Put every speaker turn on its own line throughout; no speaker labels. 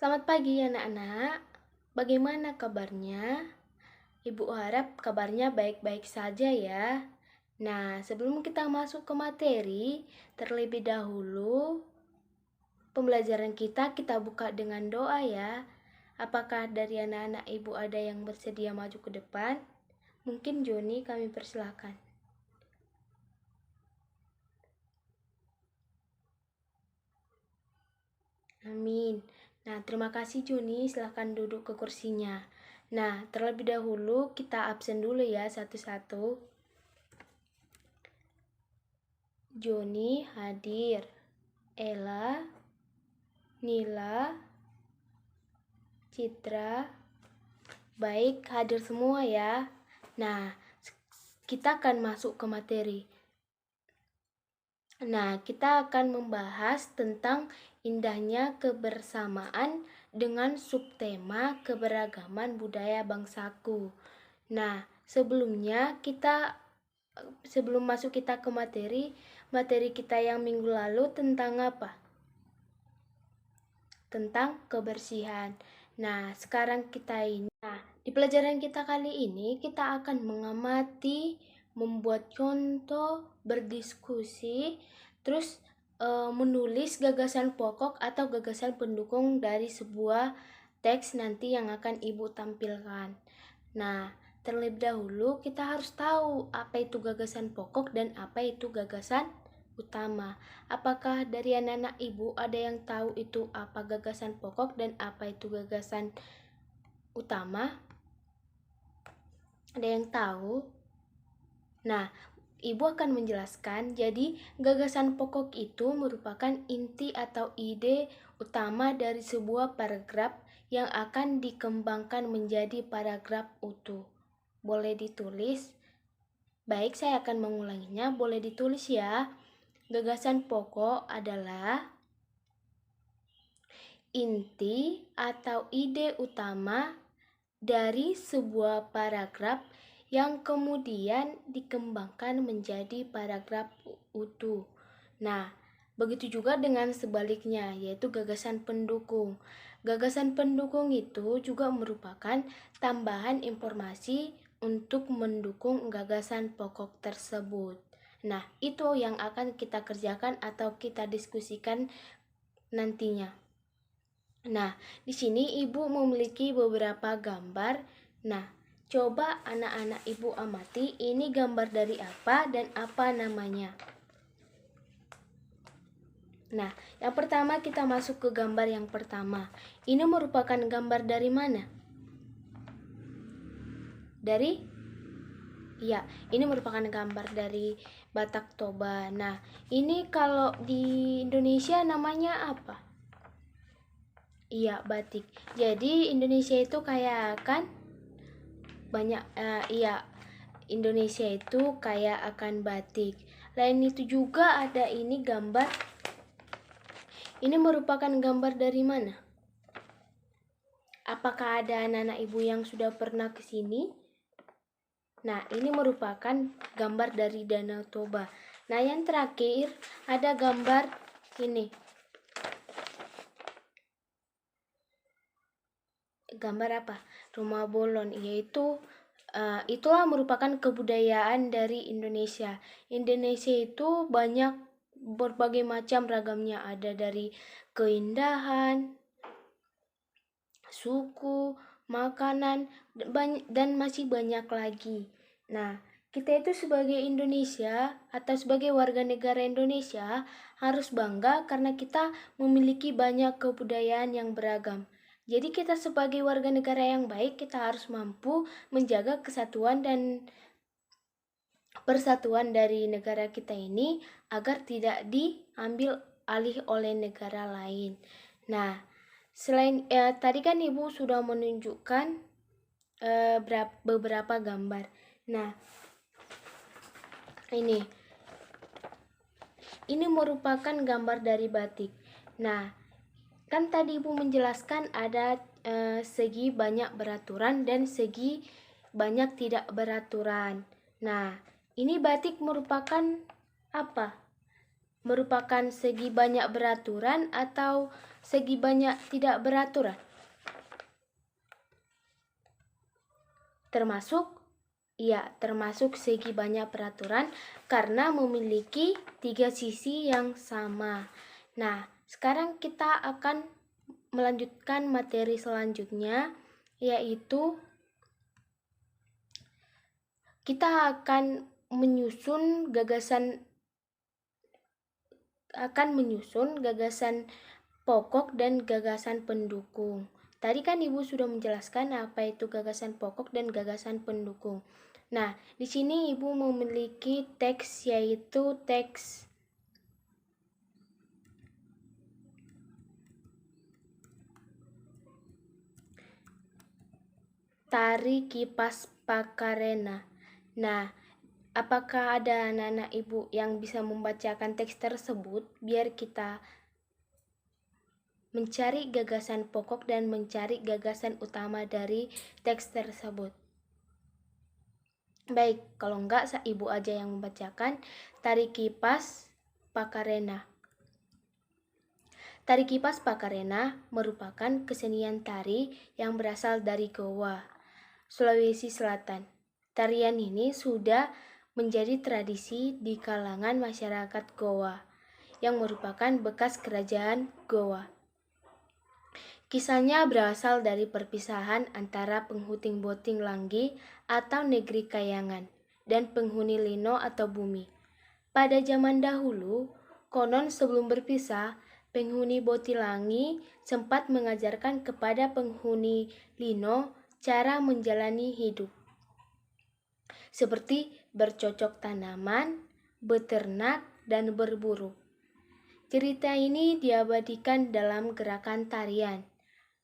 Selamat pagi anak-anak, bagaimana kabarnya? Ibu harap kabarnya baik-baik saja ya. Nah, sebelum kita masuk ke materi, terlebih dahulu pembelajaran kita buka dengan doa ya. Apakah dari anak-anak ibu ada yang bersedia maju ke depan? Mungkin Joni kami persilahkan. Amin. Nah, terima kasih Juni, silahkan duduk ke kursinya. Nah, terlebih dahulu kita absen dulu ya satu-satu. Joni hadir, Ella, Nila, Citra, baik hadir semua ya. Nah, kita akan masuk ke materi. Nah, kita akan membahas tentang indahnya kebersamaan dengan subtema keberagaman budaya bangsaku. Nah, sebelum masuk kita ke materi kita yang minggu lalu tentang apa? Tentang kebersihan. Nah, sekarang di pelajaran kita kali ini kita akan mengamati, membuat contoh, berdiskusi, terus menulis gagasan pokok atau gagasan pendukung dari sebuah teks nanti yang akan Ibu tampilkan. Nah, terlebih dahulu kita harus tahu apa itu gagasan pokok dan apa itu gagasan utama. Apakah dari anak-anak Ibu ada yang tahu itu apa gagasan pokok dan apa itu gagasan utama? Ada yang tahu? Nah, Ibu akan menjelaskan. Jadi, gagasan pokok itu merupakan inti atau ide utama dari sebuah paragraf yang akan dikembangkan menjadi paragraf utuh. Boleh ditulis? Baik, saya akan mengulanginya. Boleh ditulis ya. Gagasan pokok adalah inti atau ide utama dari sebuah paragraf yang kemudian dikembangkan menjadi paragraf utuh. Nah, begitu juga dengan sebaliknya, yaitu gagasan pendukung. Gagasan pendukung itu juga merupakan tambahan informasi untuk mendukung gagasan pokok tersebut. Nah, itu yang akan kita kerjakan atau kita diskusikan nantinya. Nah, di sini Ibu memiliki beberapa gambar. Nah, coba anak-anak Ibu amati, ini gambar dari apa dan apa namanya. Nah, yang pertama kita masuk ke gambar yang pertama. Ini merupakan gambar dari mana? Ini merupakan gambar dari Batak Toba. Nah, ini kalau di Indonesia namanya apa? Iya, batik. Jadi Indonesia itu kaya akan Indonesia itu kaya akan batik. Lain itu juga ada ini gambar. Ini merupakan gambar dari mana? Apakah ada anak-anak Ibu yang sudah pernah ke sini? Nah, ini merupakan gambar dari Danau Toba. Nah, yang terakhir ada gambar ini. Gambar apa? Rumah Bolon, yaitu itulah merupakan kebudayaan dari Indonesia. Indonesia itu banyak berbagai macam ragamnya, ada dari keindahan, suku, makanan, dan masih banyak lagi. Nah, kita itu sebagai Indonesia atau sebagai warga negara Indonesia harus bangga karena kita memiliki banyak kebudayaan yang beragam. Jadi kita sebagai warga negara yang baik, kita harus mampu menjaga kesatuan dan persatuan dari negara kita ini agar tidak diambil alih oleh negara lain. Nah, tadi kan Ibu sudah menunjukkan beberapa gambar. Nah, ini merupakan gambar dari batik. Nah, kan tadi Ibu menjelaskan ada segi banyak beraturan dan segi banyak tidak beraturan. Nah, ini batik merupakan apa? merupakan segi banyak beraturan atau segi banyak tidak beraturan? Termasuk segi banyak peraturan karena memiliki 3 sisi yang sama. Nah, sekarang kita akan melanjutkan materi selanjutnya, yaitu kita akan menyusun gagasan pokok dan gagasan pendukung. Tadi kan Ibu sudah menjelaskan apa itu gagasan pokok dan gagasan pendukung. Nah, di sini Ibu memiliki teks, yaitu teks Tari Kipas Pakarena. Nah, apakah ada anak-anak Ibu yang bisa membacakan teks tersebut biar kita mencari gagasan pokok dan mencari gagasan utama dari teks tersebut? Baik, kalau enggak Ibu aja yang membacakan Tari Kipas Pakarena. Tari Kipas Pakarena merupakan kesenian tari yang berasal dari Goa, Sulawesi Selatan. Tarian ini sudah menjadi tradisi di kalangan masyarakat Goa, yang merupakan bekas kerajaan Goa. Kisahnya berasal dari perpisahan antara penghuni Boting Langgi atau negeri Kayangan dan penghuni Lino atau bumi. Pada zaman dahulu, konon sebelum berpisah, penghuni Botilangi sempat mengajarkan kepada penghuni Lino cara menjalani hidup, seperti bercocok tanaman, beternak, dan berburu. Cerita ini diabadikan dalam gerakan tarian.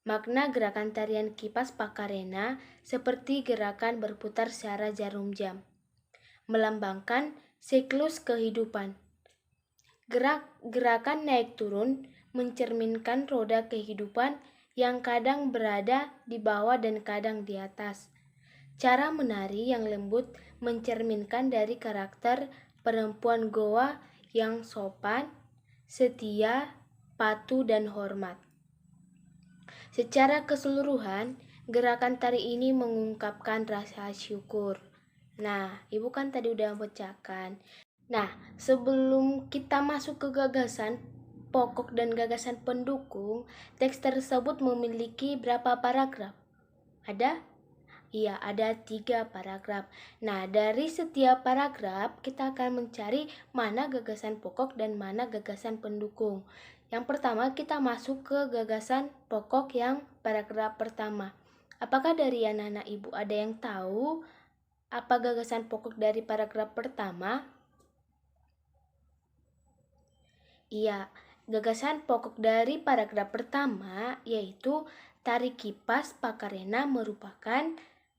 Makna gerakan tarian Kipas Pakarena seperti gerakan berputar secara jarum jam, melambangkan siklus kehidupan. Gerakan naik turun mencerminkan roda kehidupan yang kadang berada di bawah dan kadang di atas. Cara menari yang lembut mencerminkan dari karakter perempuan Goa yang sopan, setia, patuh, dan hormat. Secara keseluruhan, gerakan tari ini mengungkapkan rasa syukur. Nah, Ibu kan tadi udah bacakan. Nah, sebelum kita masuk ke gagasan pokok dan gagasan pendukung, teks tersebut memiliki berapa paragraf? Ada? Iya, ada 3 paragraf. Nah, dari setiap paragraf, kita akan mencari mana gagasan pokok dan mana gagasan pendukung. Yang pertama, kita masuk ke gagasan pokok yang paragraf pertama. Apakah dari anak-anak Ibu ada yang tahu apa gagasan pokok dari paragraf pertama? Iya, gagasan pokok dari paragraf pertama yaitu Tari Kipas Pakarena merupakan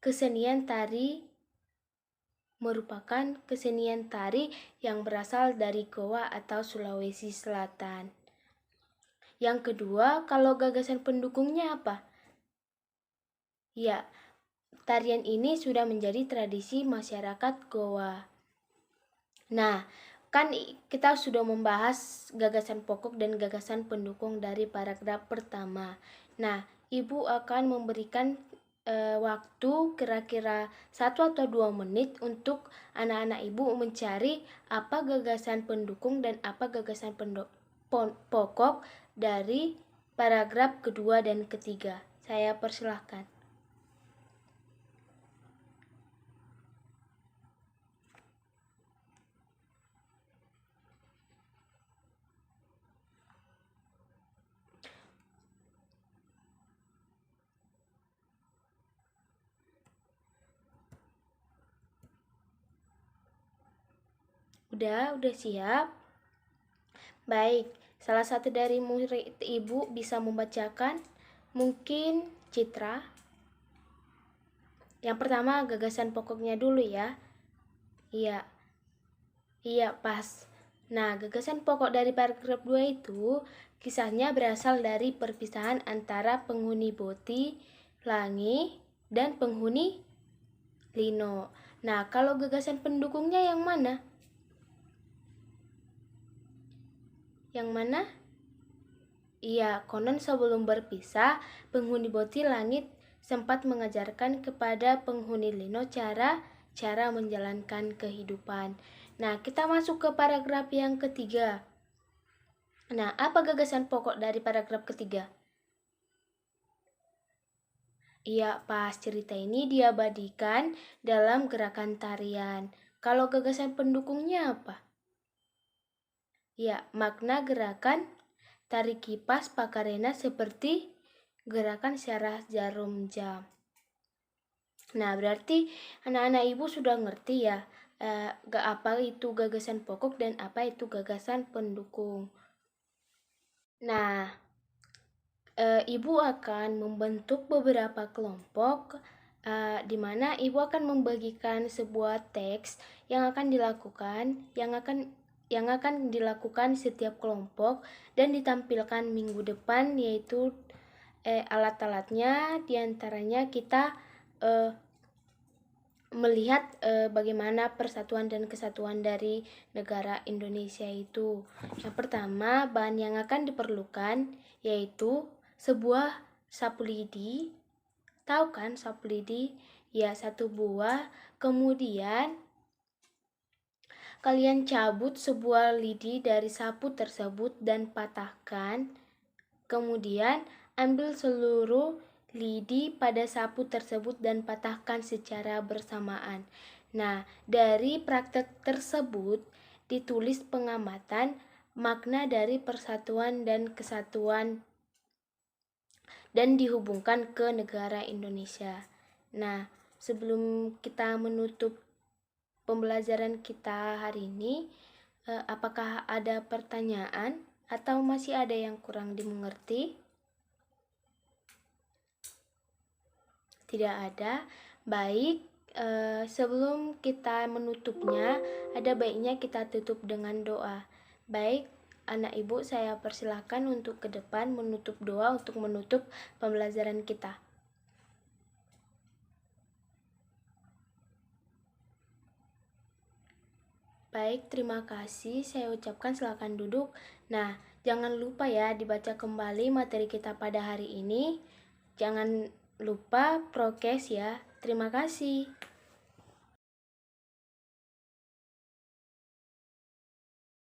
kesenian tari yang berasal dari Goa atau Sulawesi Selatan. Yang kedua, kalau gagasan pendukungnya apa? Ya, tarian ini sudah menjadi tradisi masyarakat Goa. Nah, kan kita sudah membahas gagasan pokok dan gagasan pendukung dari paragraf pertama. Nah, Ibu akan memberikan waktu kira-kira 1 atau 2 menit untuk anak-anak Ibu mencari apa gagasan pendukung dan apa gagasan pokok dari paragraf kedua dan ketiga. Saya persilahkan. Udah siap? Baik, salah satu dari murid Ibu bisa membacakan, mungkin Citra. Yang pertama gagasan pokoknya dulu ya. Iya, pas. Nah, gagasan pokok dari paragraf 2 itu kisahnya berasal dari perpisahan antara penghuni Boti, Langi, dan penghuni Lino. Nah, kalau gagasan pendukungnya yang mana? Yang mana? Iya, konon sebelum berpisah, penghuni Boti Langit sempat mengajarkan kepada penghuni Lino cara menjalankan kehidupan. Nah, kita masuk ke paragraf yang ketiga. Nah, apa gagasan pokok dari paragraf ketiga? Iya, pas cerita ini diabadikan dalam gerakan tarian. Kalau gagasan pendukungnya apa? Ya, makna gerakan tarik kipas Pakarena seperti gerakan syarah jarum jam. Nah, berarti anak-anak ibu sudah ngerti ya apa itu gagasan pokok dan apa itu gagasan pendukung. Nah, ibu akan membentuk beberapa kelompok di mana ibu akan membagikan sebuah teks yang akan dilakukan setiap kelompok dan ditampilkan minggu depan, yaitu alat-alatnya. Diantaranya kita melihat bagaimana persatuan dan kesatuan dari negara Indonesia itu. Yang pertama, bahan yang akan diperlukan yaitu sebuah sapu lidi. Tahu kan sapu lidi? Ya, 1 buah. Kemudian kalian cabut sebuah lidi dari sapu tersebut dan patahkan. Kemudian ambil seluruh lidi pada sapu tersebut dan patahkan secara bersamaan. Nah, dari praktek tersebut ditulis pengamatan makna dari persatuan dan kesatuan dan dihubungkan ke negara Indonesia. Nah, sebelum kita menutup pembelajaran kita hari ini, apakah ada pertanyaan atau masih ada yang kurang dimengerti? Tidak ada. Baik, sebelum kita menutupnya, ada baiknya kita tutup dengan doa. Baik, anak ibu, saya persilahkan untuk ke depan menutup doa untuk menutup pembelajaran kita. Baik, terima kasih. Saya ucapkan silakan duduk. Nah, jangan lupa ya dibaca kembali materi kita pada hari ini. Jangan lupa prokes ya. Terima kasih.